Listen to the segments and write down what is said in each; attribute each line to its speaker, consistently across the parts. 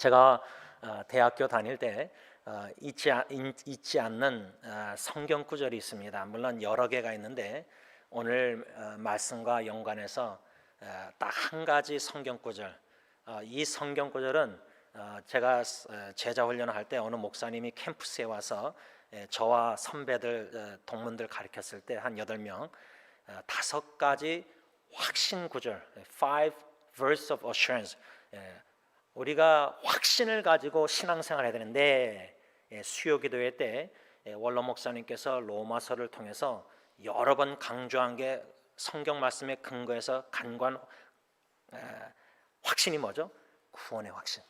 Speaker 1: 제가 대학교 다닐 때 잊지 않는 성경 구절이 있습니다. 물론 여러 개가 있는데 오늘 말씀과 연관해서 딱 한 가지 성경 구절. 이 성경 구절은 제가 제자 훈련을 할 때 어느 목사님이 캠퍼스에 와서 저와 선배들 동문들 가르쳤을 때 한 8명 5가지 확신 구절, 5 verse of assurance. 우리가 확신을 가지고 신앙생활을 해야 되는데 수요 기도회 때 원로 목사님께서 로마서를 통해서 여러 번 강조한 게 성경 말씀에 근거해서 간관 확신이 뭐죠? 구원의 확신.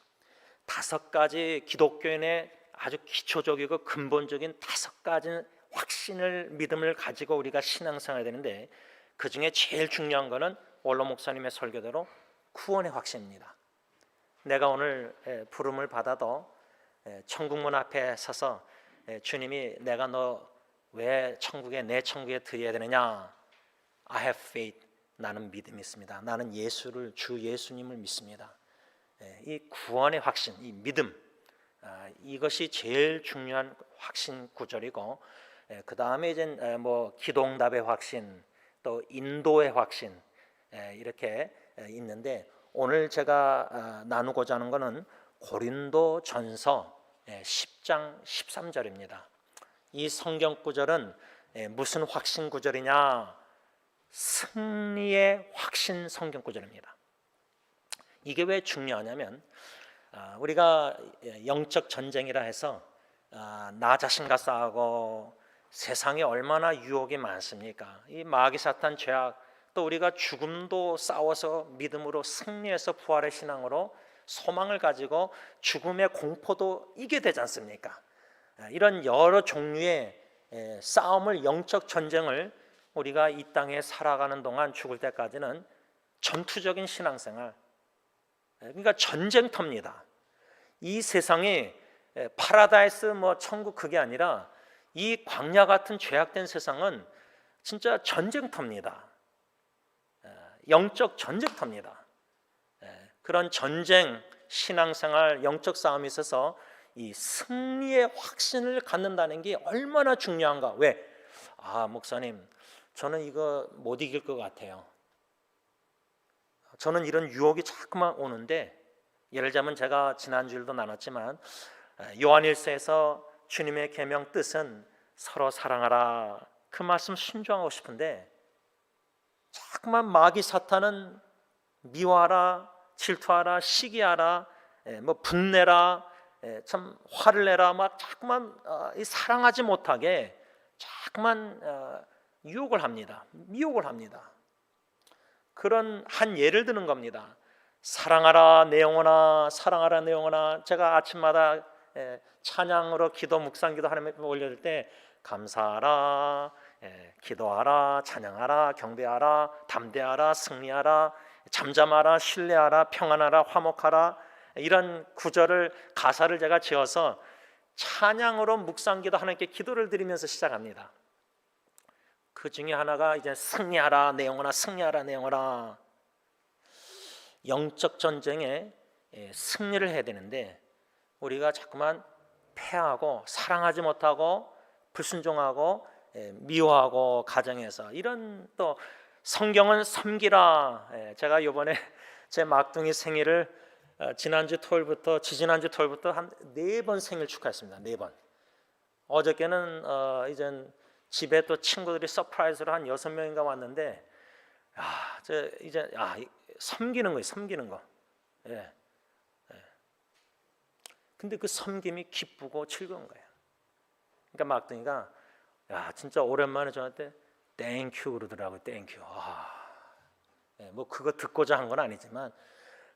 Speaker 1: 5가지 기독교인의 아주 기초적이고 근본적인 5가지 확신을 믿음을 가지고 우리가 신앙생활을 해야 되는데 그 중에 제일 중요한 거는 원로 목사님의 설교대로 구원의 확신입니다. 내가 오늘 부름을 받아도 천국문 앞에 서서 주님이 내가 너 왜 천국에 내 천국에 들여야 되느냐? I have faith. 나는 믿음이 있습니다. 나는 예수를 주 예수님을 믿습니다. 이 구원의 확신, 이 믿음, 이것이 제일 중요한 확신 구절이고 그 다음에 이제 뭐 기도응답의 확신, 또 인도의 확신 이렇게 있는데 오늘 제가 나누고자 하는 것은 고린도전서 10장 13절입니다. 이 성경 구절은 무슨 확신 구절이냐? 승리의 확신 성경 구절입니다. 이게 왜 중요하냐면 우리가 영적 전쟁이라 해서 나 자신과 싸우고 세상에 얼마나 유혹이 많습니까? 이 마귀 사탄 죄악, 또 우리가 죽음도 싸워서 믿음으로 승리해서 부활의 신앙으로 소망을 가지고 죽음의 공포도 이겨야 되지 않습니까? 이런 여러 종류의 싸움을, 영적 전쟁을 우리가 이 땅에 살아가는 동안 죽을 때까지는 전투적인 신앙생활, 그러니까 전쟁터입니다. 이 세상이 파라다이스 뭐 천국 그게 아니라 이 광야 같은 죄악된 세상은 진짜 전쟁터입니다. 영적 전쟁터입니다. 그런 전쟁, 신앙생활, 영적 싸움에 있어서 이 승리의 확신을 갖는다는 게 얼마나 중요한가. 왜? 목사님, 저는 이거 못 이길 것 같아요. 저는 이런 유혹이 자꾸만 오는데, 예를 들자면 제가 지난주일도 나눴지만 요한일서에서 주님의 계명 뜻은 서로 사랑하라, 그 말씀 순종하고 싶은데 자꾸만 마귀 사탄은 미워하라, 질투하라, 시기하라, 뭐 분내라, 참 화를 내라, 막 자꾸만 사랑하지 못하게 자꾸만 유혹을 합니다. 미혹을 합니다. 그런 한 예를 드는 겁니다. 사랑하라 내 영혼아, 사랑하라 내 영혼아. 제가 아침마다 찬양으로 기도 묵상기도 하나님께 올려줄 때 감사하라, 기도하라, 찬양하라, 경배하라, 담대하라, 승리하라, 잠잠하라, 신뢰하라, 평안하라, 화목하라, 이런 구절을 가사를 제가 지어서 찬양으로 묵상기도 하나님께 기도를 드리면서 시작합니다. 그 중에 하나가 이제 승리하라 내 영혼아, 승리하라 내 영혼아. 영적 전쟁에 승리를 해야 되는데 우리가 자꾸만 패하고 사랑하지 못하고 불순종하고 미워하고 가정에서 이런, 또 성경은 섬기라. 제가 이번에 제 막둥이 생일을 지난주 토요일부터 지지난주 토요일부터 한 4번 생일 축하했습니다. 4번. 어저께는 이젠 집에 또 친구들이 서프라이즈로 한 6명인가 왔는데 이제 섬기는 거예요. 섬기는 거. 근데 그 섬김이 기쁘고 즐거운 거예요. 그러니까 막둥이가 진짜 오랜만에 저한테 땡큐 그러더라고요. 땡큐. 뭐 그거 듣고자 한 건 아니지만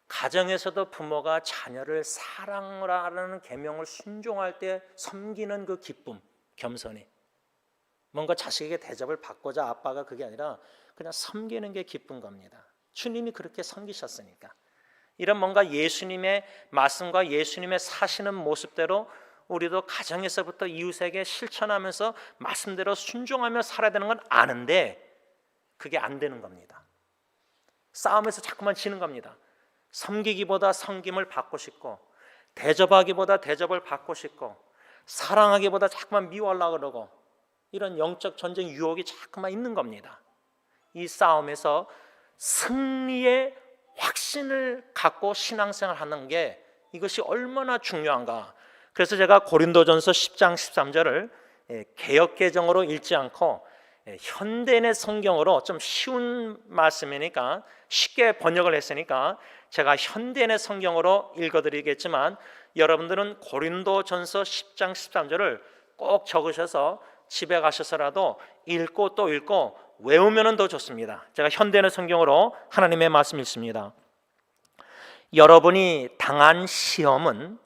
Speaker 1: 가정에서도 부모가 자녀를 사랑하라는 계명을 순종할 때 섬기는 그 기쁨, 겸손이, 뭔가 자식에게 대접을 받고자 아빠가 그게 아니라 그냥 섬기는 게 기쁜 겁니다. 주님이 그렇게 섬기셨으니까. 이런 뭔가 예수님의 말씀과 예수님의 사시는 모습대로 우리도 가정에서부터 이웃에게 실천하면서 말씀대로 순종하며 살아야 되는 건 아는데 그게 안 되는 겁니다. 싸움에서 자꾸만 지는 겁니다. 섬기기보다 섬김을 받고 싶고 대접하기보다 대접을 받고 싶고, 사랑하기보다 자꾸만 미워하려고 그러고, 이런 영적 전쟁 유혹이 자꾸만 있는 겁니다. 이 싸움에서 승리의 확신을 갖고 신앙생활 하는 게 이것이 얼마나 중요한가. 그래서 제가 고린도전서 10장 13절을 개역개정으로 읽지 않고 현대인의 성경으로, 좀 쉬운 말씀이니까 쉽게 번역을 했으니까 제가 현대인의 성경으로 읽어드리겠지만, 여러분들은 고린도전서 10장 13절을 꼭 적으셔서 집에 가셔서라도 읽고 또 읽고 외우면 더 좋습니다. 제가 현대인의 성경으로 하나님의 말씀 읽습니다. 여러분이 당한 시험은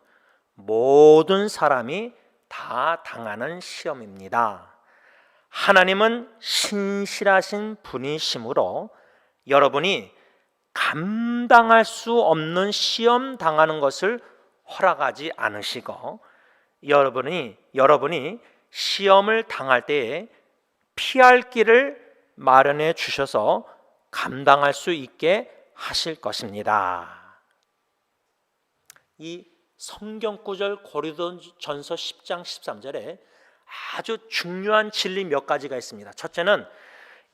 Speaker 1: 모든 사람이 다 당하는 시험입니다. 하나님은 신실하신 분이시므로 여러분이 감당할 수 없는 시험 당하는 것을 허락하지 않으시고, 여러분이 시험을 당할 때에 피할 길을 마련해 주셔서 감당할 수 있게 하실 것입니다. 이 성경 구절 고린도전서 10장 13절에 아주 중요한 진리 몇 가지가 있습니다. 첫째는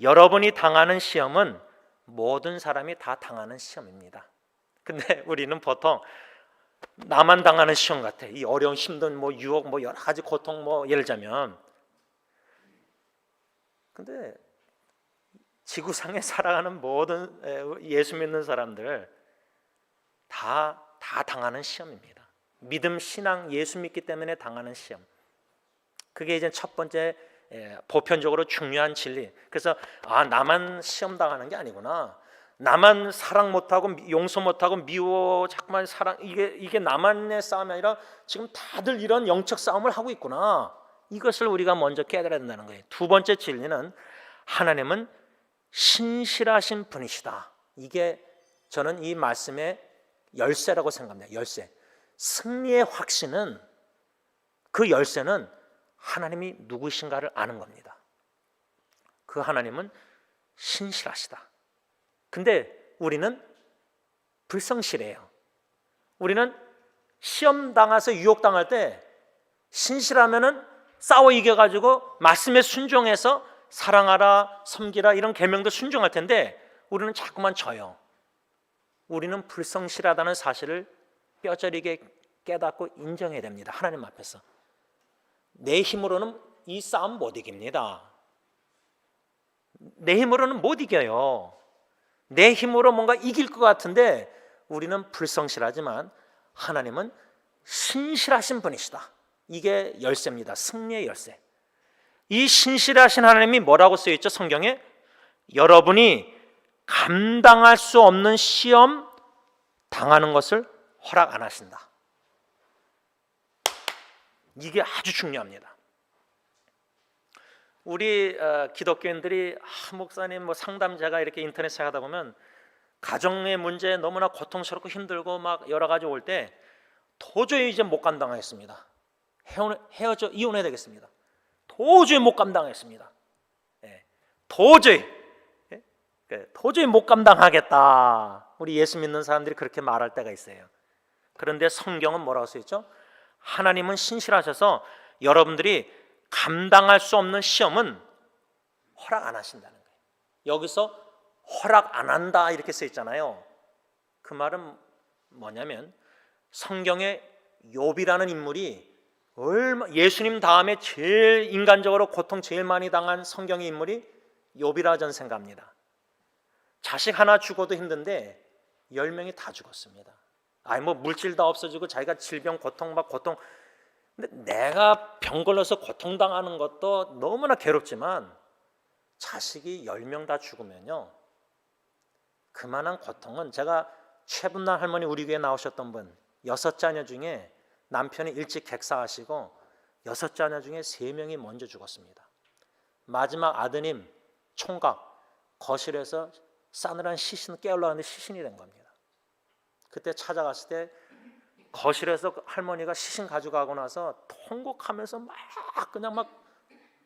Speaker 1: 여러분이 당하는 시험은 모든 사람이 다 당하는 시험입니다. 근데 우리는 보통 나만 당하는 시험 같아. 이 어려운 힘든 유혹 여러 가지 고통 예를 들자면, 근데 지구상에 살아가는 모든 예수 믿는 사람들 다 당하는 시험입니다. 믿음, 신앙, 예수 믿기 때문에 당하는 시험. 그게 이제 첫 번째 보편적으로 중요한 진리. 그래서 나만 시험 당하는 게 아니구나. 나만 사랑 못하고 용서 못하고 미워 자꾸만 사랑, 이게 나만의 싸움이 아니라 지금 다들 이런 영적 싸움을 하고 있구나. 이것을 우리가 먼저 깨달아야 된다는 거예요. 두 번째 진리는 하나님은 신실하신 분이시다. 이게 저는 이 말씀의 열쇠라고 생각합니다. 열쇠. 승리의 확신은, 그 열쇠는 하나님이 누구신가를 아는 겁니다. 그 하나님은 신실하시다. 근데 우리는 불성실해요. 우리는 시험 당해서 유혹 당할 때 신실하면은 싸워 이겨가지고 말씀에 순종해서 사랑하라, 섬기라 이런 계명도 순종할 텐데, 우리는 자꾸만 져요. 우리는 불성실하다는 사실을 뼈저리게 깨닫고 인정해야 됩니다. 하나님 앞에서. 내 힘으로는 이 싸움 못 이깁니다. 내 힘으로는 못 이겨요. 내 힘으로 뭔가 이길 것 같은데 우리는 불성실하지만 하나님은 신실하신 분이시다. 이게 열쇠입니다. 승리의 열쇠. 이 신실하신 하나님이 뭐라고 쓰여있죠? 성경에 여러분이 감당할 수 없는 시험 당하는 것을 허락 안 하신다. 이게 아주 중요합니다. 우리 기독교인들이 목사님 상담자가 이렇게 인터넷에 하다 보면 가정의 문제 너무나 고통스럽고 힘들고 여러 가지 올 때 도저히 이제 못 감당하겠습니다. 헤어져 이혼해야 되겠습니다. 도저히 못 감당하겠습니다. 도저히 못 감당하겠다. 우리 예수 믿는 사람들이 그렇게 말할 때가 있어요. 그런데 성경은 뭐라고 써있죠? 하나님은 신실하셔서 여러분들이 감당할 수 없는 시험은 허락 안 하신다는 거예요. 여기서 허락 안 한다 이렇게 써 있잖아요. 그 말은 뭐냐면 성경에 욥이라는 인물이 예수님 다음에 제일 인간적으로 고통 제일 많이 당한 성경의 인물이 욥이라 저는 생각합니다. 자식 하나 죽어도 힘든데 10명이 다 죽었습니다. 물질 다 없어지고 자기가 질병 고통 근데 내가 병 걸려서 고통당하는 것도 너무나 괴롭지만 자식이 10명 다 죽으면요, 그만한 고통은, 제가 최분남 할머니 우리 교회에 나오셨던 분 6자녀 중에 남편이 일찍 객사하시고 6자녀 중에 3명이 먼저 죽었습니다. 마지막 아드님 총각 거실에서 싸늘한 시신 깨어나는데 시신이 된 겁니다. 그때 찾아갔을 때 거실에서 할머니가 시신 가져가고 나서 통곡하면서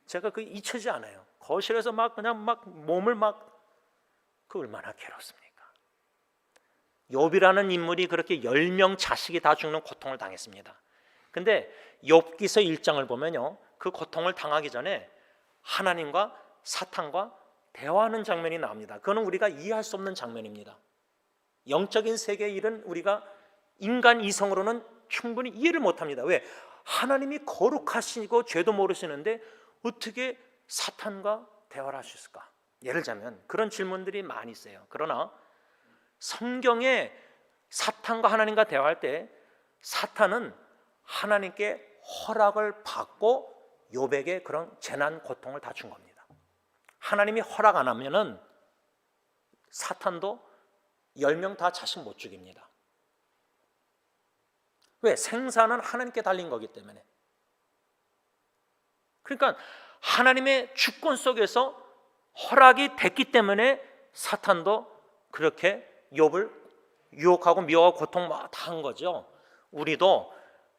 Speaker 1: 제가 잊혀지지 않아요. 거실에서 몸을 그 얼마나 괴롭습니까? 욥이라는 인물이 그렇게 10명 자식이 다 죽는 고통을 당했습니다. 근데 욥기서 1장을 보면요, 그 고통을 당하기 전에 하나님과 사탄과 대화하는 장면이 나옵니다. 그거는 우리가 이해할 수 없는 장면입니다. 영적인 세계의 일은 우리가 인간 이성으로는 충분히 이해를 못합니다. 왜? 하나님이 거룩하시고 죄도 모르시는데 어떻게 사탄과 대화를 할 수 있을까? 예를 들자면 그런 질문들이 많이 있어요. 그러나 성경에 사탄과 하나님과 대화할 때 사탄은 하나님께 허락을 받고 욥에게 그런 재난 고통을 다 준 겁니다. 하나님이 허락 안 하면은 사탄도 10명 다 자식 못 죽입니다. 왜? 생사는 하나님께 달린 거기 때문에. 그러니까 하나님의 주권 속에서 허락이 됐기 때문에 사탄도 그렇게 욥을 유혹하고 미워하고 고통 다 한 거죠. 우리도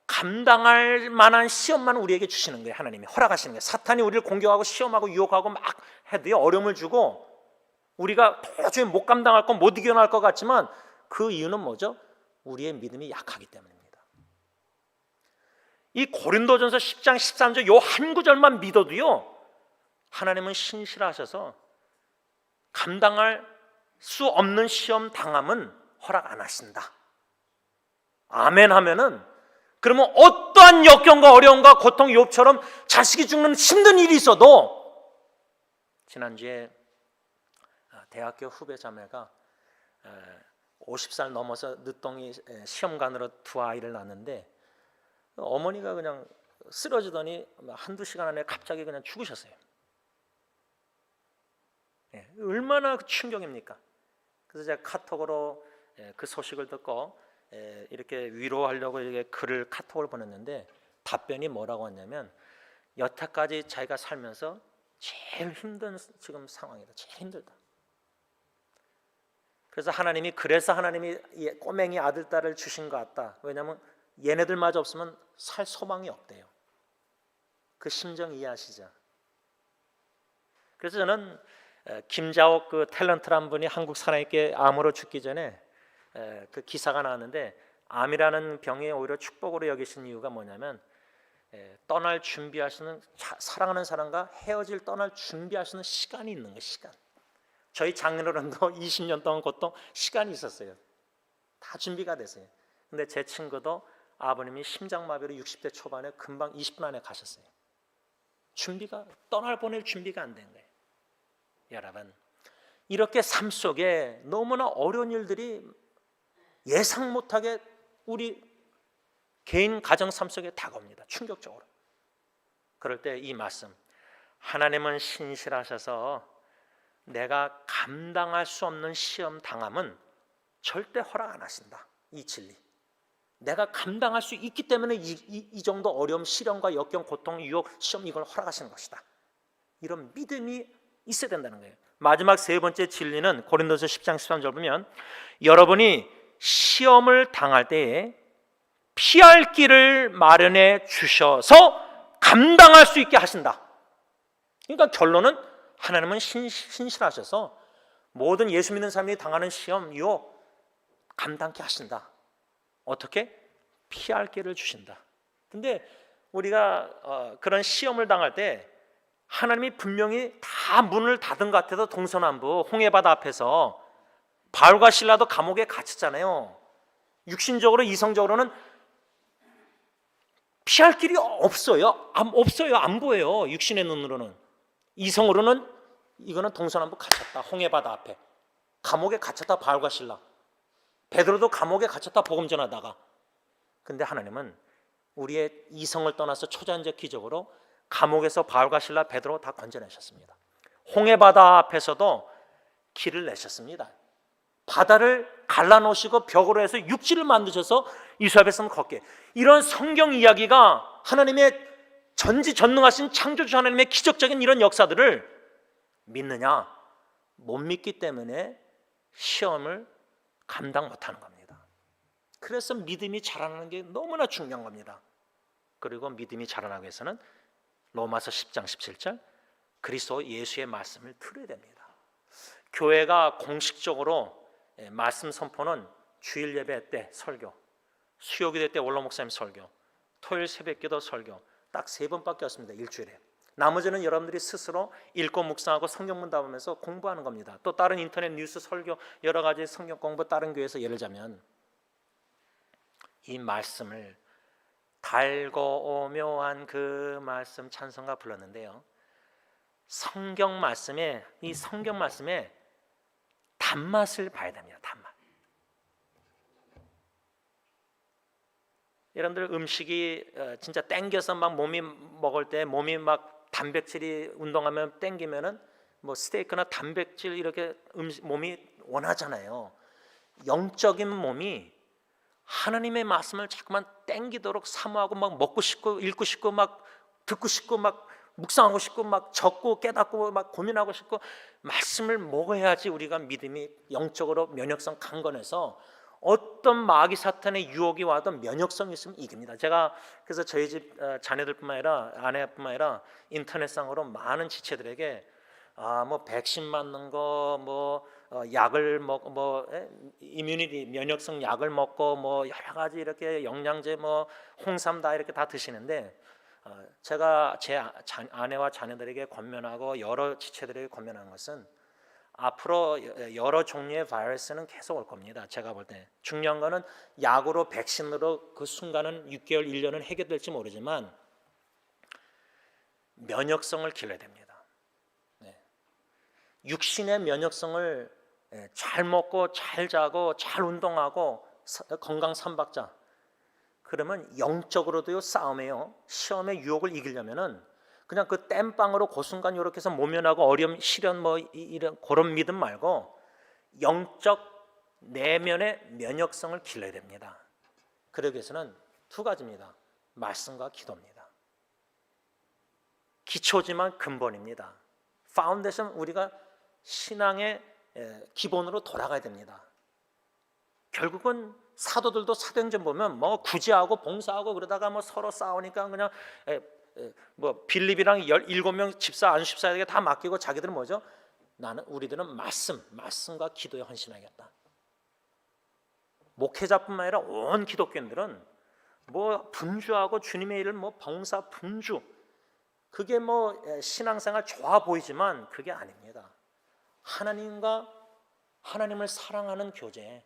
Speaker 1: 감당할 만한 시험만 우리에게 주시는 거예요. 하나님이 허락하시는 거예요. 사탄이 우리를 공격하고 시험하고 유혹하고 막 해도요, 어려움을 주고 우리가 도저히 못 감당할 것, 못 이겨낼 것 같지만 그 이유는 뭐죠? 우리의 믿음이 약하기 때문입니다. 이 고린도전서 10장 13절 요 한 구절만 믿어도요, 하나님은 신실하셔서 감당할 수 없는 시험 당함은 허락 안 하신다. 아멘 하면은, 그러면 어떠한 역경과 어려움과 고통, 욥처럼 자식이 죽는 힘든 일이 있어도, 지난주에 대학교 후배 자매가 50살 넘어서 늦둥이 시험관으로 두 아이를 낳았는데 어머니가 그냥 쓰러지더니 한두 시간 안에 갑자기 그냥 죽으셨어요. 얼마나 충격입니까? 그래서 제가 카톡으로 그 소식을 듣고 이렇게 위로하려고 이렇게 글을 카톡을 보냈는데 답변이 뭐라고 했냐면, 여태까지 자기가 살면서 제일 힘든 지금 상황이다. 제일 힘들다. 그래서 하나님이 꼬맹이 아들 딸을 주신 것 같다. 왜냐하면 얘네들마저 없으면 살 소망이 없대요. 그 심정 이해하시죠? 그래서 저는 김자옥 그 탤런트란 분이 한국 사람에게 암으로 죽기 전에 그 기사가 나왔는데, 암이라는 병이 오히려 축복으로 여기신 이유가 뭐냐면, 떠날 준비하시는, 사랑하는 사람과 헤어질 떠날 준비하시는 시간이 있는 거예요. 시간. 저희 장인어른도 20년 동안 고통 시간이 있었어요. 다 준비가 됐어요. 근데 제 친구도 아버님이 심장마비로 60대 초반에 금방 20분 안에 가셨어요. 보낼 준비가 안 된 거예요. 여러분, 이렇게 삶 속에 너무나 어려운 일들이 예상 못하게 우리 개인 가정 삶 속에 다가옵니다. 충격적으로. 그럴 때 이 말씀, 하나님은 신실하셔서 내가 감당할 수 없는 시험 당함은 절대 허락 안 하신다. 이 진리, 내가 감당할 수 있기 때문에 이 정도 어려움, 시련과 역경, 고통, 유혹, 시험, 이걸 허락하시는 것이다. 이런 믿음이 있어야 된다는 거예요. 마지막 세 번째 진리는 고린도서 10장 13절 보면, 여러분이 시험을 당할 때에 피할 길을 마련해 주셔서 감당할 수 있게 하신다. 그러니까 결론은 하나님은 신실하셔서 모든 예수 믿는 사람이 당하는 시험, 유혹 감당케 하신다. 어떻게? 피할 길을 주신다. 근데 우리가 그런 시험을 당할 때 하나님이 분명히 다 문을 닫은 것 같아도 동서남북 홍해바다 앞에서 바울과 실라도 감옥에 갇혔잖아요. 육신적으로, 이성적으로는 피할 길이 없어요. 안 보여요. 육신의 눈으로는. 이성으로는 이거는 동서남북 갇혔다. 홍해바다 앞에 감옥에 갇혔다. 바울과 실라, 베드로도 감옥에 갇혔다. 복음 전하다가. 근데 하나님은 우리의 이성을 떠나서 초자연적 기적으로 감옥에서 바울과 실라, 베드로 다 건져내셨습니다. 홍해바다 앞에서도 길을 내셨습니다. 바다를 갈라놓으시고 벽으로 해서 육지를 만드셔서 이수 앞에서는 걷게. 이런 성경 이야기가 하나님의 전지전능하신 창조주 하나님의 기적적인 이런 역사들을 믿느냐? 못 믿기 때문에 시험을 감당 못하는 겁니다. 그래서 믿음이 자라나는 게 너무나 중요한 겁니다. 그리고 믿음이 자라나기 위해서는 로마서 10장 17절 그리스도 예수의 말씀을 들어야 됩니다. 교회가 공식적으로 말씀 선포는 주일 예배 때 설교, 수요기도 때 원로 목사님 설교, 토요일 새벽기도 설교 딱 3번밖에 없습니다. 일주일에. 나머지는 여러분들이 스스로 읽고 묵상하고 성경 문답하면서 공부하는 겁니다. 또 다른 인터넷 뉴스 설교 여러 가지 성경 공부 다른 교회에서 예를 들자면 이 말씀을 달고 오묘한 그 말씀 찬송가 불렀는데요. 성경 말씀에 이 성경 말씀에 단맛을 봐야 됩니다. 단맛. 여러분들 음식이 진짜 땡겨서 막 몸이 먹을 때 몸이 막 단백질이 운동하면 땡기면은 뭐 스테이크나 단백질 이렇게 몸이 원하잖아요. 영적인 몸이 하나님의 말씀을 자꾸만 땡기도록 사모하고 막 먹고 싶고 읽고 싶고 막 듣고 싶고 막 묵상하고 싶고 막 적고 깨닫고 막 고민하고 싶고 말씀을 먹어야지 우리가 믿음이 영적으로 면역성 강건해서 어떤 마귀 사탄의 유혹이 와도 면역성이 있으면 이깁니다. 제가 그래서 저희 집 자녀들뿐만 아니라 아내뿐만 아니라 인터넷상으로 많은 지체들에게 뭐 백신 맞는 거 약을 먹고 이뮤니티 면역성 약을 먹고 뭐 여러 가지 이렇게 영양제 뭐 홍삼 다 이렇게 다 드시는데 제가 제 아내와 자녀들에게 권면하고 여러 지체들에게 권면하는 것은 앞으로 여러 종류의 바이러스는 계속 올 겁니다. 제가 볼 때 중요한 거는 약으로 백신으로 그 순간은 6개월 1년은 해결될지 모르지만 면역성을 길러야 됩니다. 육신의 면역성을 잘 먹고 잘 자고 잘 운동하고 건강 3박자 그러면 영적으로도요 싸움에요 시험의 유혹을 이기려면은 그냥 그 땜빵으로 그 순간 이렇게 해서 모면하고 어려움 시련 뭐 이런 그런 믿음 말고 영적 내면의 면역성을 길러야 됩니다. 그러기 위해서는 2가지입니다. 말씀과 기도입니다. 기초지만 근본입니다. 파운데이션 우리가 신앙의 기본으로 돌아가야 됩니다. 결국은 사도들도 사도행전 보면 뭐 구제하고 봉사하고 그러다가 뭐 서로 싸우니까 그냥 뭐 빌립이랑 17명 집사 안수집사에게 다 맡기고 자기들은 뭐죠? 우리들은 말씀과 기도에 헌신하겠다. 목회자뿐만 아니라 온 기독교인들은 뭐 분주하고 주님의 일을 뭐 봉사 분주 그게 뭐 신앙생활 좋아 보이지만 그게 아닙니다. 하나님을 사랑하는 교제,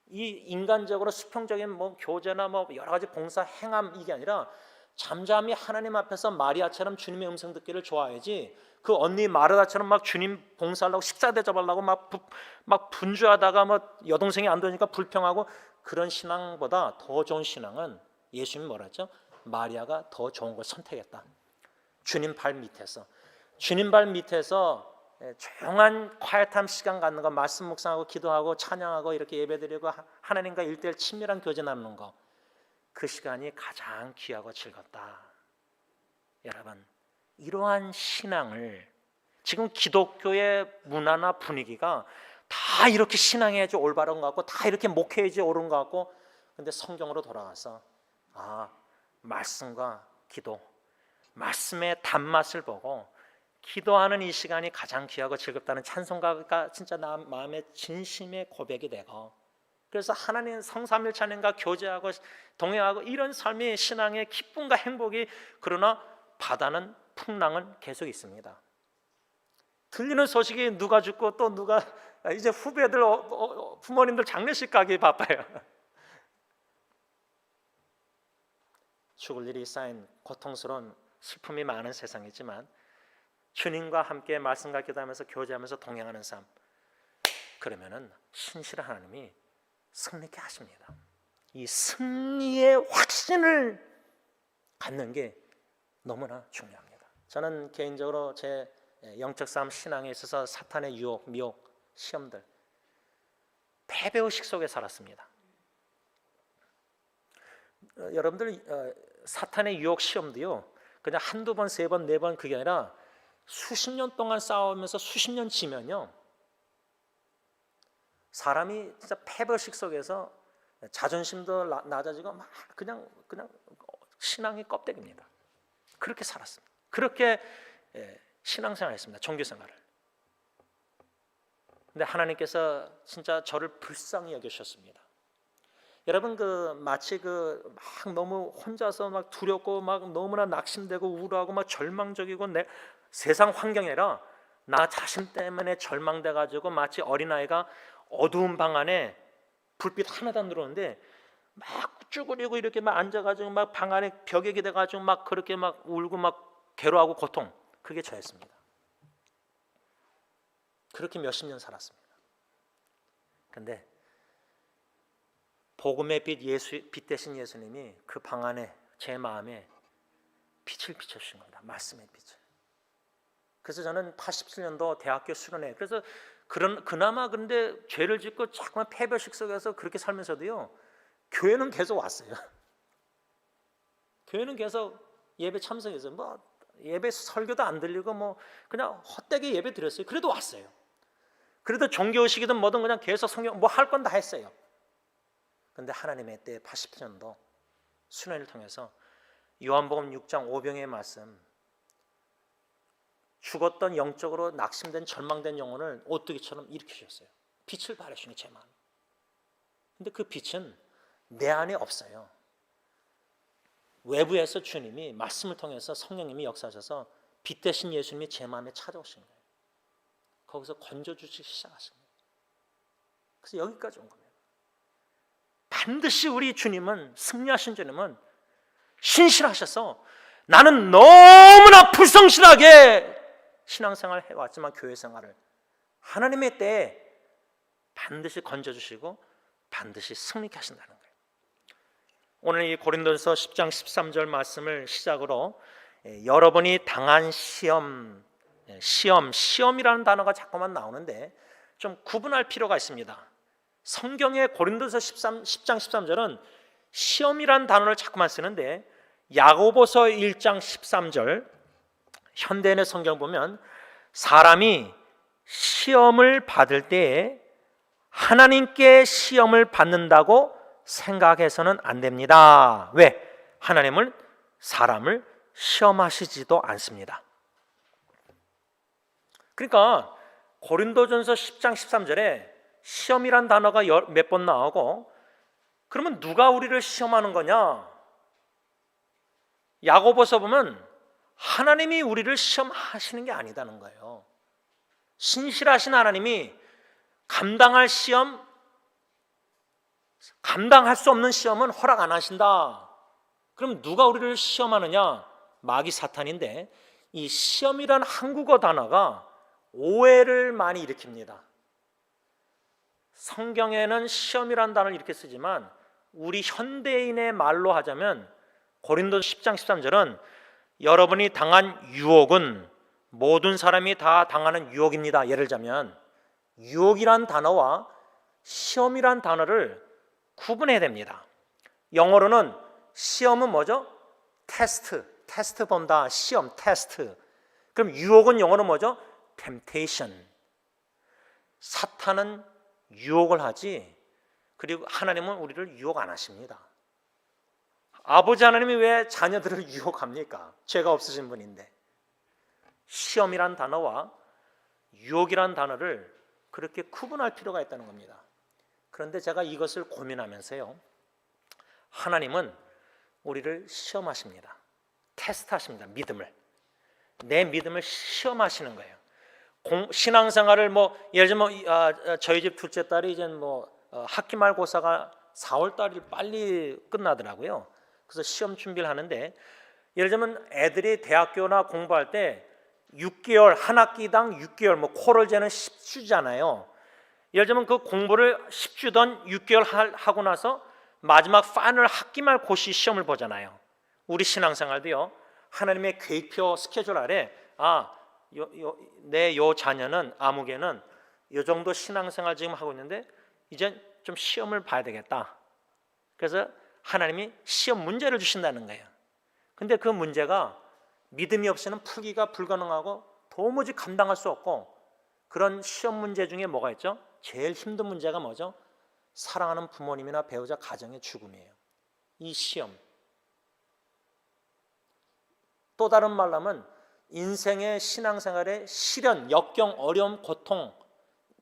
Speaker 1: 이 인간적으로 수평적인 뭐 교제나 뭐 여러 가지 봉사 행함 이게 아니라 잠잠히 하나님 앞에서 마리아처럼 주님의 음성 듣기를 좋아해야지 그 언니 마르다처럼 막 주님 봉사하려고 식사 대접하려고 막 분주하다가 뭐 여동생이 안 되니까 불평하고 그런 신앙보다 더 좋은 신앙은 예수님이 뭐라 했죠? 마리아가 더 좋은 걸 선택했다. 주님 발 밑에서 조용한 콰이트함 시간 갖는 거 말씀 묵상하고 기도하고 찬양하고 이렇게 예배드리고 하나님과 1:1 친밀한 교제 나누는 거 그 시간이 가장 귀하고 즐겁다. 여러분 이러한 신앙을 지금 기독교의 문화나 분위기가 다 이렇게 신앙해야지 올바른 것 같고 다 이렇게 목회해야지 옳은 것 같고 근데 성경으로 돌아가서 말씀과 기도 말씀의 단맛을 보고 기도하는 이 시간이 가장 귀하고 즐겁다는 찬송가가 진짜 나 마음의 진심의 고백이 되고 그래서 하나님 성삼일찬양과 교제하고 동행하고 이런 삶이 신앙의 기쁨과 행복이 그러나 바다는 풍랑은 계속 있습니다. 들리는 소식이 누가 죽고 또 누가 이제 후배들 부모님들 장례식 가기 바빠요. 죽을 일이 쌓인 고통스러운 슬픔이 많은 세상이지만 주님과 함께 말씀과 기도하면서 교제하면서 동행하는 삶 그러면은 신실한 하나님이 승리케 하십니다. 이 승리의 확신을 갖는 게 너무나 중요합니다. 저는 개인적으로 제 영적 삶 신앙에 있어서 사탄의 유혹, 미혹, 시험들 패배의식 속에 살았습니다. 여러분들 사탄의 유혹 시험도요 그냥 한두 번, 세 번, 네 번 그게 아니라 수십 년 동안 싸우면서 수십 년 지면요 사람이 진짜 패배의식 속에서 자존심도 낮아지고 막 그냥 신앙이 껍데기입니다. 그렇게 살았습니다. 그렇게 신앙생활했습니다. 종교생활을. 근데 하나님께서 진짜 저를 불쌍히 여기셨습니다. 여러분 마치 막 너무 혼자서 막 두렵고 막 너무나 낙심되고 우울하고 막 절망적이고 내 세상 환경이 아니라 나 자신 때문에 절망돼 가지고 마치 어린아이가 어두운 방 안에 불빛 하나도 안 들어오는데 막 쭈그리고 이렇게 막 앉아가지고 막 방 안에 벽에 기대가지고 막 그렇게 막 울고 막 괴로워하고 고통, 그게 저였습니다. 그렇게 몇십 년 살았습니다. 근데 복음의 빛 대신 예수님이 그 방 안에 제 마음에 빛을 비춰주신 겁니다. 말씀의 빛을. 그래서 저는 87년도 대학교 수련회, 그래서 그나마 근데 죄를 짓고 자꾸만 패배식 속에서 그렇게 살면서도요, 교회는 계속 왔어요. 교회는 계속 예배 참석해서 뭐 예배 설교도 안 들리고 뭐 그냥 헛되게 예배 드렸어요. 그래도 왔어요. 그래도 종교의식이든 뭐든 그냥 계속 성경 뭐 할 건 다 했어요. 근데 하나님의 때 87년도 수련회를 통해서 요한복음 6장 오병의 말씀, 죽었던 영적으로 낙심된 절망된 영혼을 오뚜기처럼 일으키셨어요. 빛을 발하시는 제 마음. 근데 그 빛은 내 안에 없어요. 외부에서 주님이 말씀을 통해서 성령님이 역사하셔서 빛 대신 예수님이 제 마음에 찾아오신 거예요. 거기서 건져주시기 시작하신 거예요. 그래서 여기까지 온 겁니다. 반드시 우리 주님은, 승리하신 주님은 신실하셔서 나는 너무나 불성실하게 신앙생활을 해왔지만 교회 생활을 하나님의 때에 반드시 건져주시고 반드시 승리케 하신다는 거예요. 오늘 이 고린도서 10장 13절 말씀을 시작으로 여러분이 당한 시험이라는 단어가 자꾸만 나오는데 좀 구분할 필요가 있습니다. 성경의 고린도서 10장 13절은 시험이라는 단어를 자꾸만 쓰는데 야고보서 1장 13절 현대인의 성경 보면 사람이 시험을 받을 때에 하나님께 시험을 받는다고 생각해서는 안 됩니다. 왜? 하나님은 사람을 시험하시지도 않습니다. 그러니까 고린도전서 10장 13절에 시험이란 단어가 몇 번 나오고, 그러면 누가 우리를 시험하는 거냐? 야고보서 보면 하나님이 우리를 시험하시는 게 아니다는 거예요. 신실하신 하나님이 감당할 시험, 감당할 수 없는 시험은 허락 안 하신다. 그럼 누가 우리를 시험하느냐? 마귀 사탄인데, 이 시험이란 한국어 단어가 오해를 많이 일으킵니다. 성경에는 시험이란 단어를 이렇게 쓰지만 우리 현대인의 말로 하자면 고린도서 10장 13절은 여러분이 당한 유혹은 모든 사람이 다 당하는 유혹입니다. 예를 들자면 유혹이란 단어와 시험이란 단어를 구분해야 됩니다. 영어로는 시험은 뭐죠? 테스트 본다. 시험, 테스트. 그럼 유혹은 영어로 뭐죠? temptation. 사탄은 유혹을 하지, 그리고 하나님은 우리를 유혹 안 하십니다. 아버지 하나님이 왜 자녀들을 유혹합니까? 죄가 없으신 분인데. 시험이란 단어와 유혹이란 단어를 그렇게 구분할 필요가 있다는 겁니다. 그런데 제가 이것을 고민하면서요, 하나님은 우리를 시험하십니다. 테스트하십니다. 믿음을. 내 믿음을 시험하시는 거예요. 신앙생활을 예를 들면 저희 집 둘째 딸이 이제 학기말고사가 4월 달이 빨리 끝나더라고요. 그래서 시험 준비를 하는데, 예를 들면 애들이 대학교나 공부할 때 6개월, 한 학기당 6개월, 코를 재는 10주잖아요. 예를 들면 그 공부를 10주던 6개월 하고 나서 마지막 파이널 학기말 고시 시험을 보잖아요. 우리 신앙생활도요, 하나님의 계획표 스케줄 아래 내 자녀는 아무개는 이 정도 신앙생활 지금 하고 있는데 이제 좀 시험을 봐야 되겠다. 그래서 하나님이 시험 문제를 주신다는 거예요. 근데 그 문제가 믿음이 없이는 풀기가 불가능하고 도무지 감당할 수 없고, 그런 시험 문제 중에 뭐가 있죠? 제일 힘든 문제가 뭐죠? 사랑하는 부모님이나 배우자 가정의 죽음이에요. 이 시험. 또 다른 말로 하면 인생의 신앙생활의 시련, 역경, 어려움, 고통,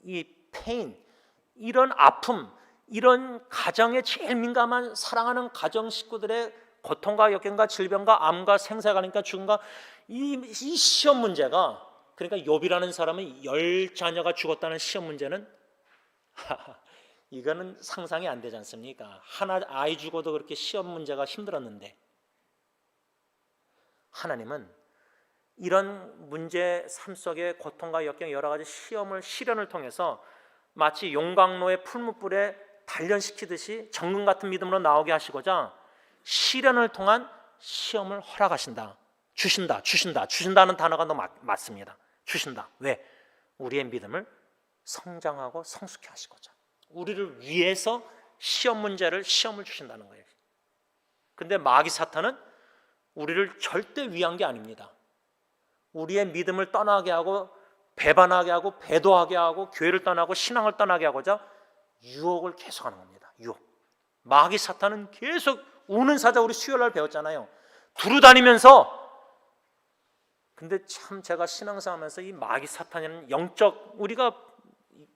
Speaker 1: 이 페인, 이런 아픔, 이런 가정에 제일 민감한 사랑하는 가정 식구들의 고통과 역경과 질병과 암과 생사가 죽음과 이 시험 문제가, 그러니까 욥이라는 사람은 10자녀가 죽었다는 시험 문제는 이거는 상상이 안 되지 않습니까? 하나 아이 죽어도 그렇게 시험 문제가 힘들었는데, 하나님은 이런 문제, 삶 속의 고통과 역경, 여러 가지 시련을 통해서 마치 용광로의 풀무불에 단련시키듯이 정금 같은 믿음으로 나오게 하시고자 시련을 통한 시험을 허락하신다. 주신다는 단어가 너무 맞습니다. 주신다. 왜? 우리의 믿음을 성장하고 성숙해 하시고자, 우리를 위해서 시험을 주신다는 거예요. 근데 마귀 사탄은 우리를 절대 위한 게 아닙니다. 우리의 믿음을 떠나게 하고 배반하게 하고 배도하게 하고 교회를 떠나고 신앙을 떠나게 하고자 유혹을 계속하는 겁니다. 유혹. 마귀 사탄은 계속 우는 사자, 우리 수요일날 배웠잖아요. 두루다니면서. 근데 참 제가 신앙생활하면서 이 마귀 사탄이라는 영적, 우리가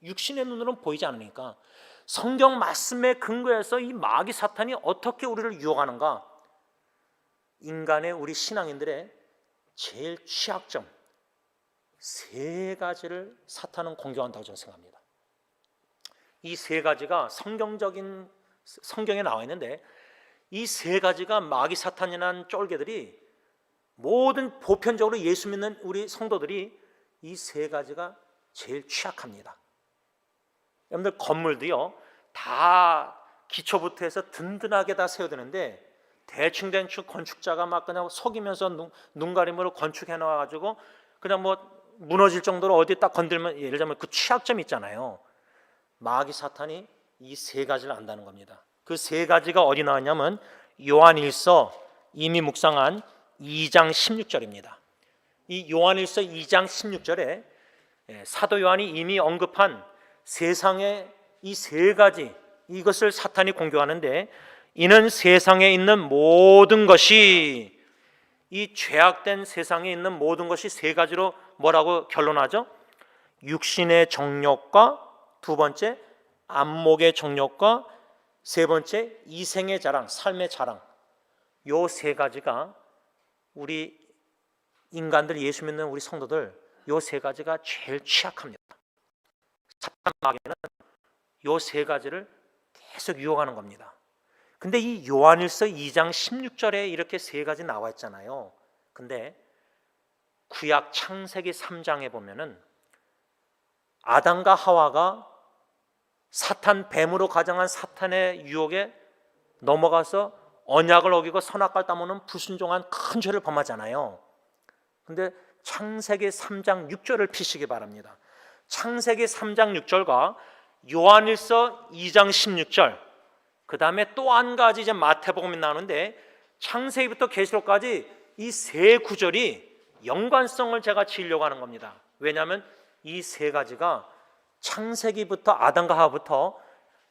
Speaker 1: 육신의 눈으로는 보이지 않으니까 성경 말씀에 근거해서 이 마귀 사탄이 어떻게 우리를 유혹하는가, 인간의, 우리 신앙인들의 제일 취약점 3가지를 사탄은 공격한다고 저는 생각합니다. 이 3가지가 성경에 나와 있는데, 이 3가지가 마귀 사탄이라는 쫄개들이, 모든 보편적으로 예수 믿는 우리 성도들이 이 3가지가 제일 취약합니다. 여러분들 건물도요, 다 기초부터 해서 든든하게 다 세워야 되는데, 대충 건축자가 막 그냥 속이면서 눈가림으로 건축해 놔가지고 그냥 뭐 무너질 정도로 어디 딱 건들면, 예를 들면 그 취약점이 있잖아요. 마귀 사탄이 이 3가지를 안다는 겁니다. 그 3가지가 어디 나왔냐면 요한일서, 이미 묵상한 2장 16절입니다. 이 요한일서 2장 16절에 사도 요한이 이미 언급한 세상의 이 3가지, 이것을 사탄이 공격하는데, 이는 세상에 있는 모든 것이, 이 죄악된 세상에 있는 모든 것이 3가지로 뭐라고 결론하죠? 육신의 정욕과, 2번째 안목의 정욕과, 3번째 이생의 자랑, 삶의 자랑. 요 3가지가 우리 인간들, 예수 믿는 우리 성도들, 요 3가지가 제일 취약합니다. 사탄 마귀는 요 3가지를 계속 유혹하는 겁니다. 근데 이 요한일서 2장 16절에 이렇게 3가지 나와 있잖아요. 근데 구약 창세기 3장에 보면은 아담과 하와가 사탄, 뱀으로 가장한 사탄의 유혹에 넘어가서 언약을 어기고 선악과를 따먹는 불순종한 큰 죄를 범하잖아요. 근데 창세기 3장 6절을 피시기 바랍니다. 창세기 3장 6절과 요한일서 2장 16절, 그 다음에 또 한 가지 이제 마태복음이 나오는데, 창세기부터 계시록까지 이 3구절이 연관성을 제가 지으려고 하는 겁니다. 왜냐하면 이 3가지가 창세기부터 아담과 하와부터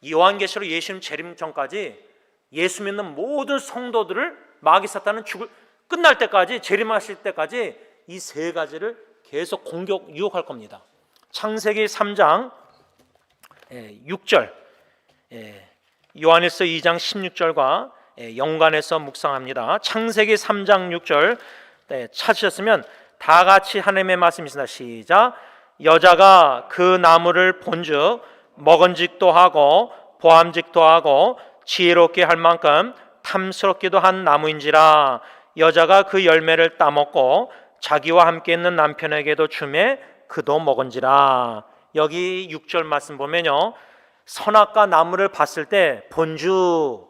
Speaker 1: 요한계시록 예수님 재림 전까지 예수 믿는 모든 성도들을 마귀 사탄은 끝날 때까지, 재림하실 때까지 이 3가지를 계속 유혹할 겁니다. 창세기 3장 6절, 요한일서 2장 16절과 연관해서 묵상합니다. 창세기 3장 6절 찾으셨으면 다 같이 하나님의 말씀이십니다. 시작. 여자가 그 나무를 본즉 먹은직도 하고 보암직도 하고 지혜롭게 할 만큼 탐스럽기도 한 나무인지라. 여자가 그 열매를 따먹고 자기와 함께 있는 남편에게도 주매 그도 먹은지라. 여기 6절 말씀 보면요, 선악과 나무를 봤을 때 본주,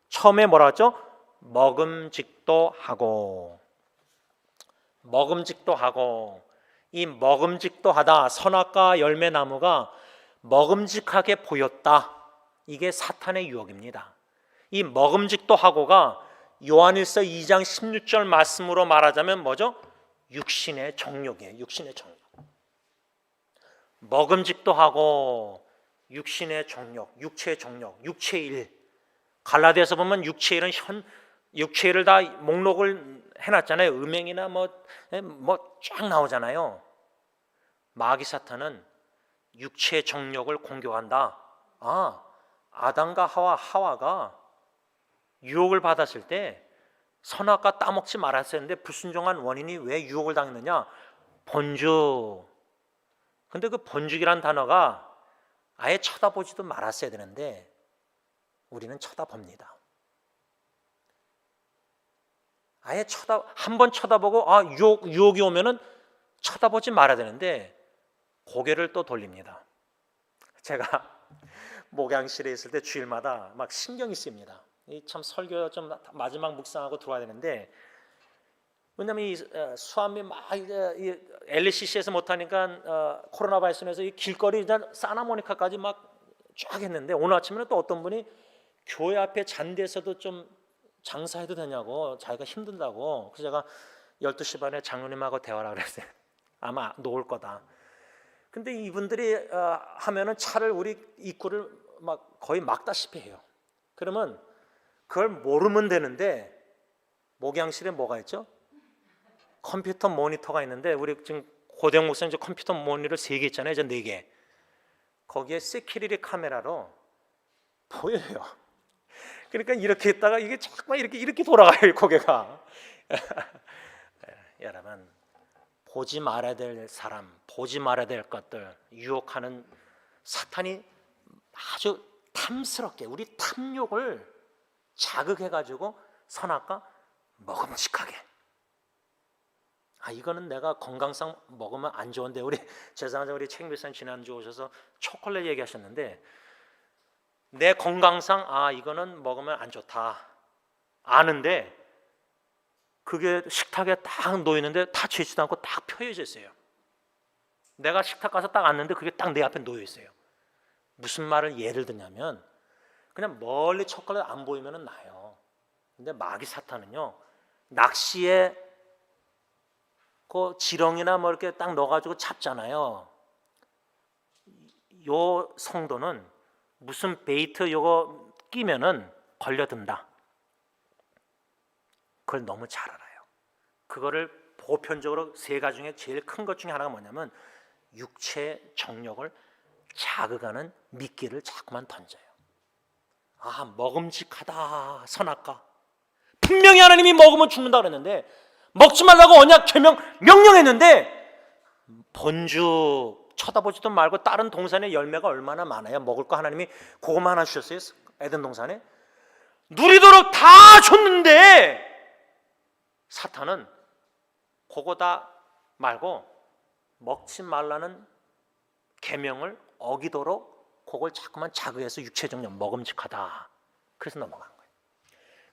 Speaker 1: 처음에 뭐라 했죠? 먹음직도 하고. 이 먹음직도 하다, 선악과 열매 나무가 먹음직하게 보였다, 이게 사탄의 유혹입니다. 이 먹음직도 하고가 요한일서 2장 16절 말씀으로 말하자면 뭐죠? 육신의 정욕이에요. 육신의 정욕. 먹음직도 하고 육신의 정욕, 육체의 정욕, 육체의 일. 갈라디아서 보면 육체의 일은 육체의 일을 다 목록을 해놨잖아요. 음행이나 뭐 쫙 나오잖아요. 마귀 사탄은 육체의 정욕을 공격한다. 아담과 하와가 유혹을 받았을 때 선악과 따먹지 말았어야 했는데 불순종한 원인이 왜 유혹을 당했느냐? 번죽. 근데 그 번죽이란 단어가 아예 쳐다보지도 말았어야 되는데 우리는 쳐다봅니다. 아예 한 번 쳐다보고 유혹이 오면은 쳐다보지 말아야 되는데 고개를 또 돌립니다. 제가 목양실에 있을 때 주일마다 막 신경이 쓰입니다. 참 설교 좀 마지막 묵상하고 들어와야 되는데, 왜냐면 이 수암이 막 LCC에서 못하니까 코로나 바이러스에서 이 길거리 사나모니카까지 막 쫙 했는데, 오늘 아침에는 또 어떤 분이 교회 앞에 잔디에서도 좀 장사해도 되냐고, 자기가 힘든다고. 그래서 제가 12시 반에 장로님하고 대화를 그랬어요. 아마 놓을 거다. 근데 이분들이 하면은 차를 우리 입구를 막 거의 막다시피 해요. 그러면 그걸 모르면 되는데, 목양실에 뭐가 있죠? 컴퓨터 모니터가 있는데, 우리 지금 고대영 목사님 저 컴퓨터 모니터 3개 있잖아요. 저 4개. 거기에 시큐리티 카메라로 보여요. 그러니까 이렇게 있다가 이게 자꾸만 이렇게 돌아가요, 고개가. 여러분, 보지 말아야 될 사람, 보지 말아야 될 것들 유혹하는 사탄이 아주 탐스럽게 우리 탐욕을 자극해가지고 선악과 먹음직하게. 이거는 내가 건강상 먹으면 안 좋은데, 우리 죄송하지만 우리 책임비서님 지난주 오셔서 초콜릿 얘기하셨는데, 내 건강상 이거는 먹으면 안 좋다 아는데 그게 식탁에 딱 놓여있는데 다치지도 않고 딱 펴여져 있어요. 내가 식탁 가서 딱 앉는데 그게 딱 내 앞에 놓여 있어요. 무슨 말을 예를 드냐면, 그냥 멀리 초콜릿 안 보이면 나요. 근데 마귀 사탄은요, 낚시에 그 지렁이나 뭐 이렇게 딱 넣어가지고 잡잖아요. 요 성도는 무슨 베이트 요거 끼면은 걸려든다. 그걸 너무 잘 알아요. 그거를 보편적으로 3가지 중에 제일 큰 것 중에 하나가 뭐냐면, 육체 정욕을 자극하는 미끼를 자꾸만 던져요. 먹음직하다, 선악과. 분명히 하나님이 먹으면 죽는다 그랬는데, 먹지 말라고 언약 계명 명령했는데 번죽, 쳐다보지도 말고 다른 동산에 열매가 얼마나 많아요. 먹을 거 하나님이 고구마 하나 주셨어요, 에덴 동산에. 누리도록 다 줬는데 사탄은 그거 다 말고 먹지 말라는 계명을 어기도록 그걸 자꾸만 자극해서 육체적 먹음직하다. 그래서 넘어간 거예요.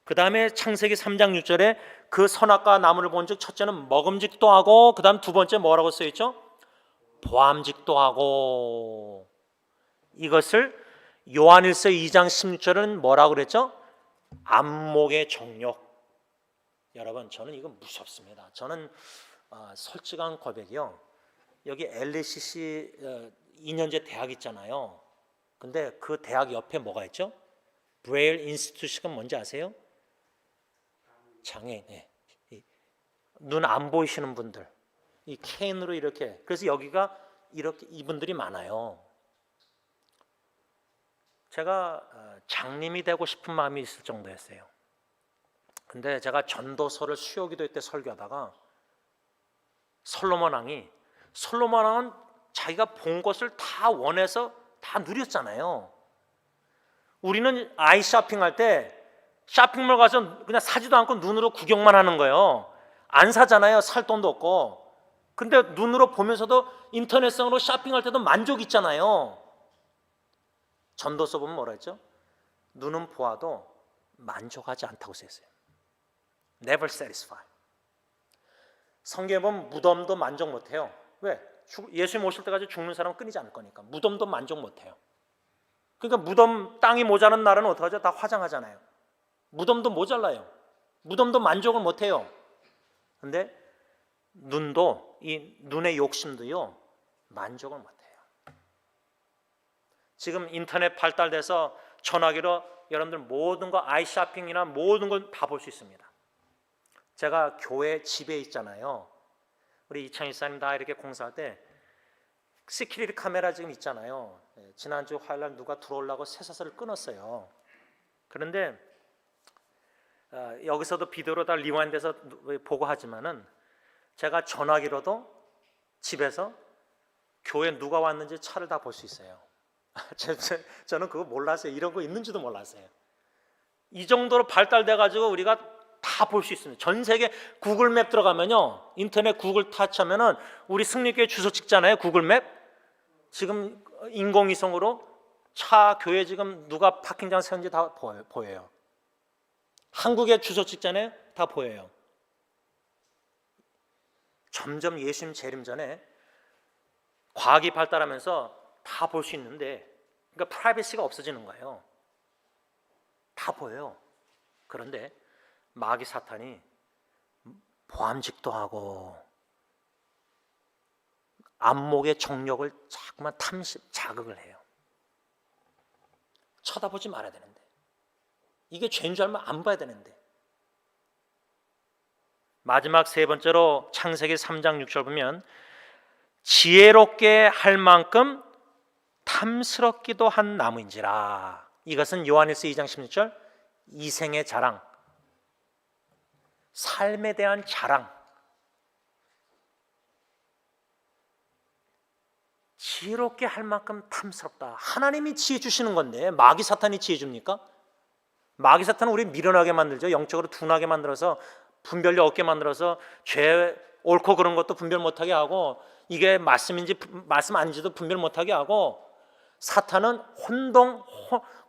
Speaker 1: 그 다음에 창세기 3장 6절에 그 선악과 나무를 본즉 첫째는 먹음직도 하고, 그 다음 두 번째 뭐라고 써있죠? 보암직도 하고. 이것을 요한일서 2장 16절은 뭐라고 그랬죠? 안목의 정욕. 여러분, 저는 이거 무섭습니다. 저는 솔직한 고백이요, 여기 LCC 2년제 대학 있잖아요. 근데 그 대학 옆에 뭐가 있죠? 브레일 인스티튜트가 뭔지 아세요? 장애인, 눈 안 보이시는 분들, 이 케인으로 이렇게. 그래서 여기가 이렇게 이분들이 많아요. 제가 장님이 되고 싶은 마음이 있을 정도였어요. 근데 제가 전도서를 수요기도 때 설교하다가 솔로몬 왕은 자기가 본 것을 다 원해서 다 누렸잖아요. 우리는 아이 쇼핑할 때 쇼핑몰 가서 그냥 사지도 않고 눈으로 구경만 하는 거예요. 안 사잖아요. 살 돈도 없고. 근데 눈으로 보면서도 인터넷상으로 쇼핑할 때도 만족 있잖아요. 전도서 보면 뭐라 했죠? 눈은 보아도 만족하지 않다고 써있어요. Never satisfied. 성경에 보면 무덤도 만족 못해요. 왜? 예수님 오실 때까지 죽는 사람은 끊이지 않을 거니까. 무덤도 만족 못해요. 그러니까 무덤 땅이 모자란 날은 어떡하죠? 다 화장하잖아요. 무덤도 모자라요. 무덤도 만족을 못해요. 근데 눈도, 이 눈의 욕심도요, 만족을 못해요. 지금 인터넷 발달돼서 전화기로 여러분들 모든 거, 아이쇼핑이나 모든 걸 다 볼 수 있습니다. 제가 교회 집에 있잖아요. 우리 이창희 사님 다 이렇게 공사할 때 시큐리티 카메라 지금 있잖아요. 지난주 화요일날 누가 들어오려고 쇠사슬을 끊었어요. 그런데 여기서도 비디오로 다 리와인드해서 보고하지만은 제가 전화기로도 집에서 교회 누가 왔는지 차를 다 볼 수 있어요. 저는 그거 몰랐어요. 이런 거 있는지도 몰랐어요. 이 정도로 발달돼 가지고 우리가 다 볼 수 있습니다. 전 세계 구글맵 들어가면요, 인터넷 구글 타치하면은 우리 승리교회 주소 찍잖아요. 구글맵. 지금 인공위성으로 차 교회 지금 누가 파킹장 세운지 다 보여요. 한국의 주소 찍잖아요. 다 보여요. 점점 예수님 재림 전에 과학이 발달하면서 다 볼 수 있는데, 그러니까 프라이버시가 없어지는 거예요. 다 보여요. 그런데 마귀 사탄이 보암직도 하고 안목의 정력을 자꾸만 자극을 해요. 쳐다보지 말아야 되는데, 이게 죄인 줄 알면 안 봐야 되는데. 마지막 세 번째로 창세기 3장 6절 보면 지혜롭게 할 만큼 탐스럽기도 한 나무인지라. 이것은 요한일서 2장 16절 이생의 자랑, 삶에 대한 자랑. 지혜롭게 할 만큼 탐스럽다. 하나님이 지혜 주시는 건데 마귀 사탄이 지혜 줍니까? 마귀 사탄은 우리 미련하게 만들죠. 영적으로 둔하게 만들어서 분별력 없게 만들어서 죄 옳고 그런 것도 분별 못하게 하고, 이게 말씀인지 말씀 아닌지도 분별 못하게 하고, 사탄은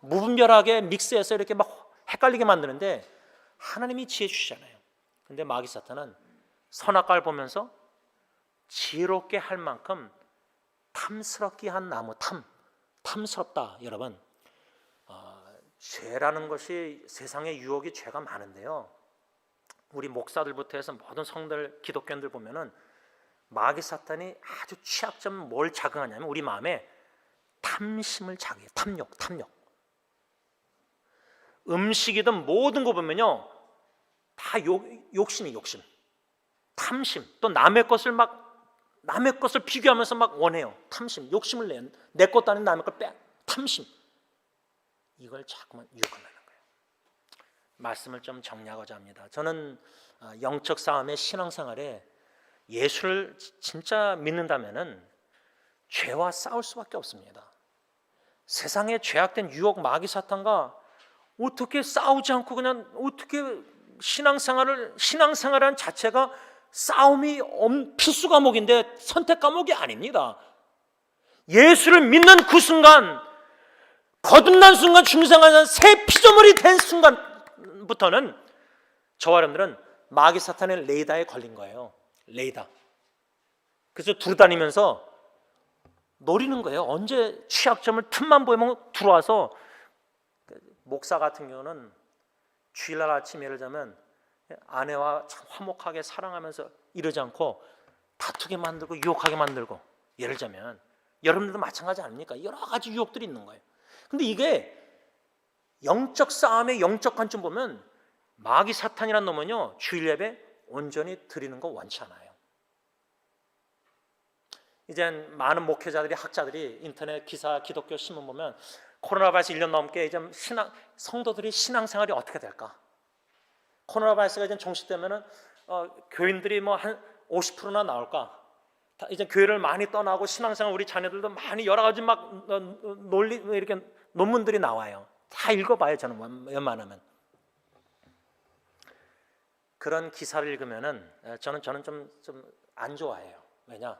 Speaker 1: 무분별하게 믹스해서 이렇게 막 헷갈리게 만드는데 하나님이 지혜 주시잖아요. 근데 마귀 사탄은 선악과를 보면서 지혜롭게 할 만큼 탐스럽게 한 나무, 탐스럽다. 여러분, 죄라는 것이, 세상에 유혹이 죄가 많은데요, 우리 목사들부터 해서 모든 성들, 기독교인들 보면은 마귀 사탄이 아주 취약점은 뭘 자극하냐면 우리 마음에 탐심을 자극해요. 탐욕. 음식이든 모든 거 보면요, 다 욕심, 탐심. 또 남의 것을 비교하면서 막 원해요. 탐심, 욕심을 내요. 내 것도 아닌 남의 걸 탐심. 이걸 자꾸만 유혹하는 거예요. 말씀을 좀 정리하고자 합니다. 저는 영적 싸움의 신앙생활에 예수를 진짜 믿는다면은 죄와 싸울 수밖에 없습니다. 세상의 죄악된 유혹 마귀 사탄과 어떻게 싸우지 않고 그냥 어떻게 신앙생활하는 자체가 싸움이 필수 과목인데 선택 과목이 아닙니다. 예수를 믿는 그 순간, 거듭난 순간, 중생하는 새 피조물이 된 순간부터는 저와 여러분들은 마귀 사탄의 레이더에 걸린 거예요. 레이더. 그래서 두루다니면서 노리는 거예요. 언제 취약점을 틈만 보이면 들어와서. 목사 같은 경우는 주일날 아침 예를 들면 아내와 참 화목하게 사랑하면서 이러지 않고 다투게 만들고 유혹하게 만들고, 예를 들면 여러분들도 마찬가지 아닙니까? 여러 가지 유혹들이 있는 거예요. 근데 이게 영적 싸움의 영적 관점 보면 마귀 사탄이라는 놈은요, 주일 예배 온전히 드리는 거 원치 않아요. 이제 많은 목회자들이, 학자들이 인터넷 기사, 기독교 신문 보면 코로나 바이러스 1년 넘게 이제 성도들이 신앙생활이 어떻게 될까? 코로나 바이러스가 이제 종식되면은 교인들이 뭐 한 50%나 나올까? 이제 교회를 많이 떠나고 신앙생활, 우리 자녀들도 많이 여러 가지 막 논리 이렇게 논문들이 나와요. 다 읽어봐요. 저는 웬만하면. 그런 기사를 읽으면은 저는 좀 안 좋아해요. 왜냐?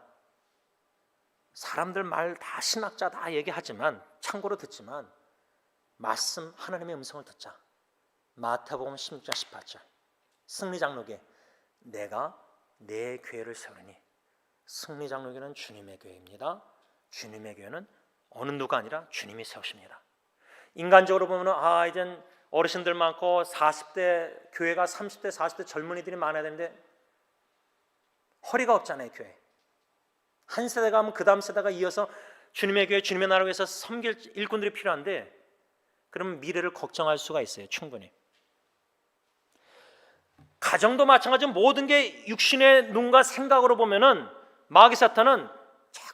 Speaker 1: 사람들 말 다 신학자 다 얘기하지만, 참고로 듣지만 말씀 하나님의 음성을 듣자. 마태복음 16장 18절 승리장로교회 내가 내 교회를 세우니, 승리장로교회는 주님의 교회입니다. 주님의 교회는 어느 누가 아니라 주님이 세우십니다. 인간적으로 보면 이젠 어르신들 많고 40대 교회가 30대 40대 젊은이들이 많아야 되는데 허리가 없잖아요. 교회 한 세대가 하면 그 다음 세대가 이어서 주님의 교회, 주님의 나라를 위해서 섬길 일꾼들이 필요한데, 그러면 미래를 걱정할 수가 있어요. 충분히. 가정도 마찬가지로 모든 게 육신의 눈과 생각으로 보면은 마귀 사탄은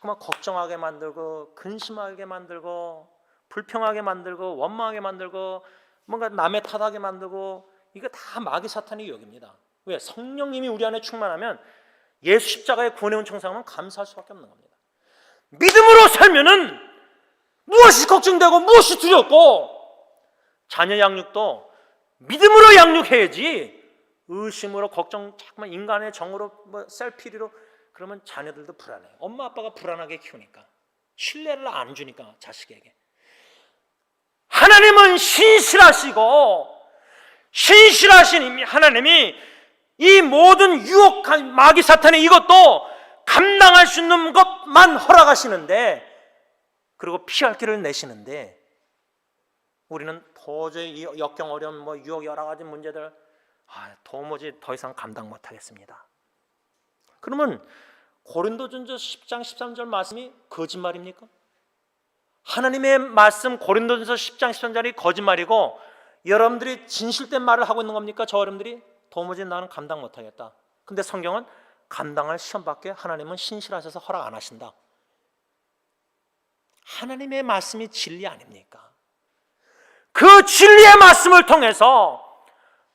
Speaker 1: 자꾸만 걱정하게 만들고 근심하게 만들고 불평하게 만들고 원망하게 만들고 뭔가 남의 탓하게 만들고, 이거 다 마귀 사탄의 유혹입니다. 왜? 성령님이 우리 안에 충만하면 예수 십자가의 구원의 은총상은 감사할 수밖에 없는 겁니다. 믿음으로 살면은 무엇이 걱정되고 무엇이 두렵고, 자녀 양육도 믿음으로 양육해야지 의심으로 걱정, 자꾸만 인간의 정으로 셀피리로 그러면 자녀들도 불안해요. 엄마 아빠가 불안하게 키우니까, 신뢰를 안 주니까 자식에게. 하나님은 신실하시고, 신실하신 하나님이 이 모든 유혹한 마귀 사탄의 이것도 감당할 수 있는 것만 허락하시는데, 그리고 피할 길을 내시는데, 우리는 도저히 이 역경 어려운 유혹 여러 가지 문제들 도무지 더 이상 감당 못하겠습니다. 그러면 고린도전서 10장 13절 말씀이 거짓말입니까? 하나님의 말씀 고린도전서 10장 13절이 거짓말이고 여러분들이 진실된 말을 하고 있는 겁니까? 저 여러분들이 도무지 나는 감당 못하겠다. 근데 성경은 감당할 시험밖에 하나님은 신실하셔서 허락 안 하신다. 하나님의 말씀이 진리 아닙니까? 그 진리의 말씀을 통해서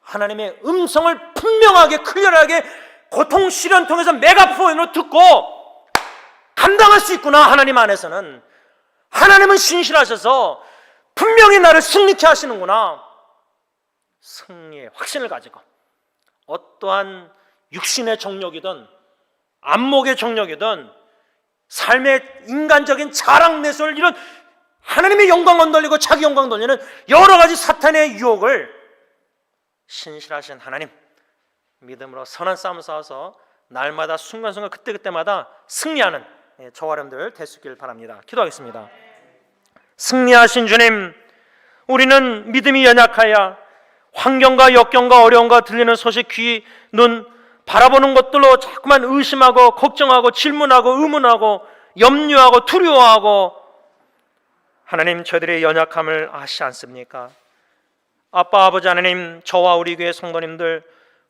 Speaker 1: 하나님의 음성을 분명하게 클리어하게 고통 시련 통해서 메가포인으로 듣고 감당할 수 있구나. 하나님 안에서는 하나님은 신실하셔서 분명히 나를 승리케 하시는구나. 승리의 확신을 가지고 어떠한 육신의 정욕이든 안목의 정욕이든 삶의 인간적인 자랑 내설, 이런 하나님의 영광만 돌리고 자기 영광 돌리는 여러 가지 사탄의 유혹을 신실하신 하나님 믿음으로 선한 싸움을 싸워서 날마다 순간순간 그때그때마다 승리하는 저와 여러분들 될 수 있길 바랍니다. 기도하겠습니다. 승리하신 주님, 우리는 믿음이 연약하여 환경과 역경과 어려움과 들리는 소식, 귀, 눈 바라보는 것들로 자꾸만 의심하고 걱정하고 질문하고 의문하고 염려하고 두려워하고, 하나님 저희들의 연약함을 아시지 않습니까? 아빠 아버지 하나님, 저와 우리 교회 성도님들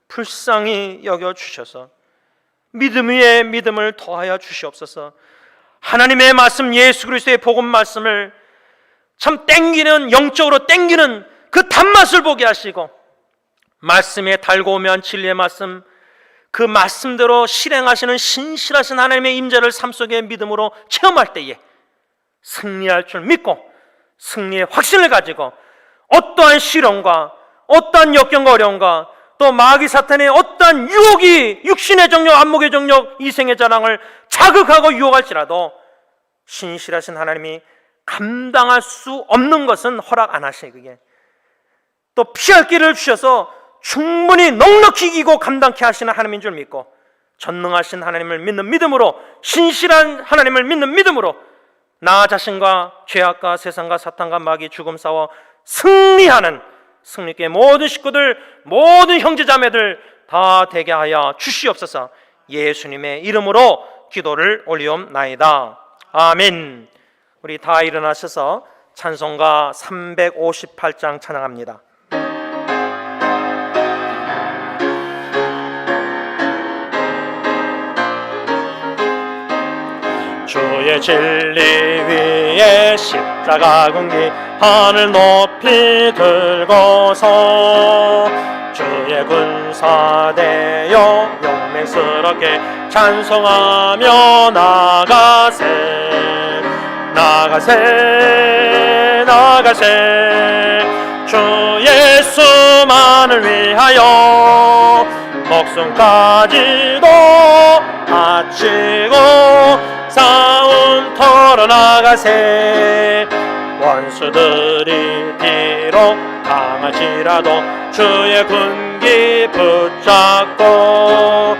Speaker 1: 불쌍히 여겨주셔서 믿음 위에 믿음을 더하여 주시옵소서. 하나님의 말씀, 예수 그리스도의 복음 말씀을 참 땡기는, 영적으로 땡기는 그 단맛을 보게 하시고, 말씀에 달고오면 진리의 말씀, 그 말씀대로 실행하시는 신실하신 하나님의 임재를 삶 속에 믿음으로 체험할 때에 승리할 줄 믿고 승리의 확신을 가지고 어떠한 시련과 어떠한 역경과 어려움과 또 마귀 사탄의 어떠한 유혹이 육신의 정욕, 안목의 정욕, 이생의 자랑을 자극하고 유혹할지라도 신실하신 하나님이 감당할 수 없는 것은 허락 안 하시기에 또 피할 길을 주셔서 충분히 넉넉히 이기고 감당케 하시는 하나님인 줄 믿고, 전능하신 하나님을 믿는 믿음으로, 신실한 하나님을 믿는 믿음으로 나 자신과 죄악과 세상과 사탄과 마귀 죽음 싸워 승리하는 승리께 모든 식구들, 모든 형제자매들 다 되게 하여 주시옵소서. 예수님의 이름으로 기도를 올리옵나이다. 아멘. 우리 다 일어나셔서 찬송가 358장 찬양합니다. 주의 진리 위에 십자가 군기 하늘 높이 들고서 주의 군사되어 용맹스럽게 찬송하며 나가세 나가세 나가세. 주 예수만을 위하여 목숨까지도 바치고 싸움 털어 나가세. 원수들이 비록 강할지라도 주의 군기 붙잡고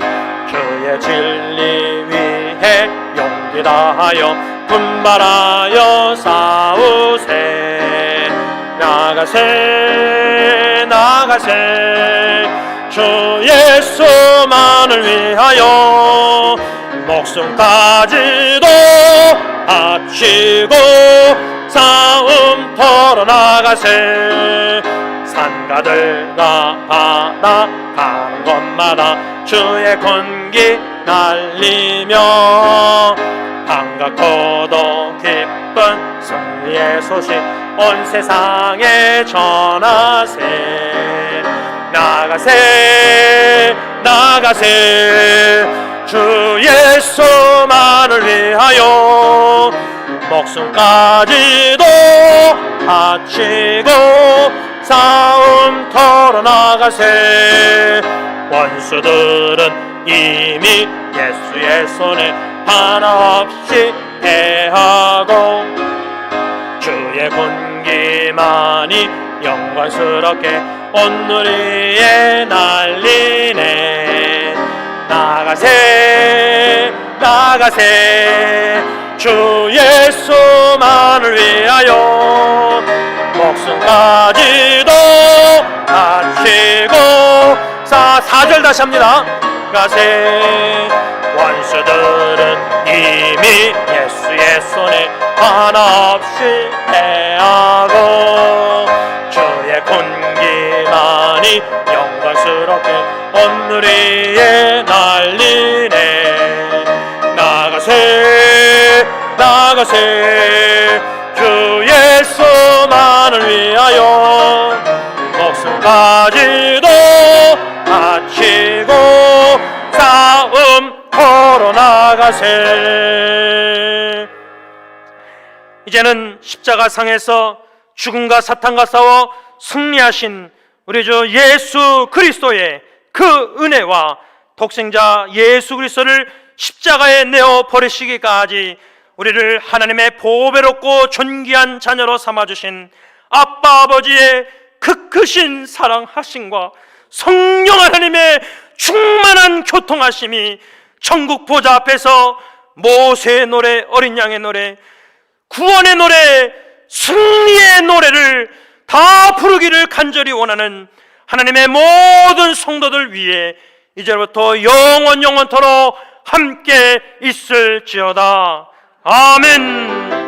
Speaker 1: 주의 진리 위해 용기 다하여 분발하여 싸우세. 나가세 나가세. 주 예수만을 위하여 목숨까지도 바치고 싸움 털어 나가세. 산가들과 바다 가는 곳마다 주의 군기 날리며 반갑고도 기쁜 승리의 소식 온 세상에 전하세. 나가세 나가세 주 예수만을 위하여 목숨까지도 바치고 싸움터로 나가세. 원수들은 이미 예수의 손에 하나 없이 패하고 주의 군기만이 영광스럽게 온 누리에 날리네. 나가세 나가세 주 예수만을 위하여 목숨까지도 바치고 4절 다시 합니다. 가세. 원수들은 이미 예수의 손에 하나 없이 패하고 주의 군기만이 영광스럽게 온 누리에 날리네. 나가세 나가세 주 예수만을 위하여 목숨까지도 바치고 싸움터로 나가세. 이제는 십자가상에서 죽음과 사탄과 싸워 승리하신 우리 주 예수 그리스도의 그 은혜와 독생자 예수 그리스도를 십자가에 내어 버리시기까지 우리를 하나님의 보배롭고 존귀한 자녀로 삼아주신 아빠 아버지의 그 크신 사랑하심과 성령 하나님의 충만한 교통하심이 천국 보좌 앞에서 모세의 노래, 어린 양의 노래, 구원의 노래, 승리의 노래를 다 부르기를 간절히 원하는 하나님의 모든 성도들 위해 이제부터 영원토록 함께 있을지어다. 아멘.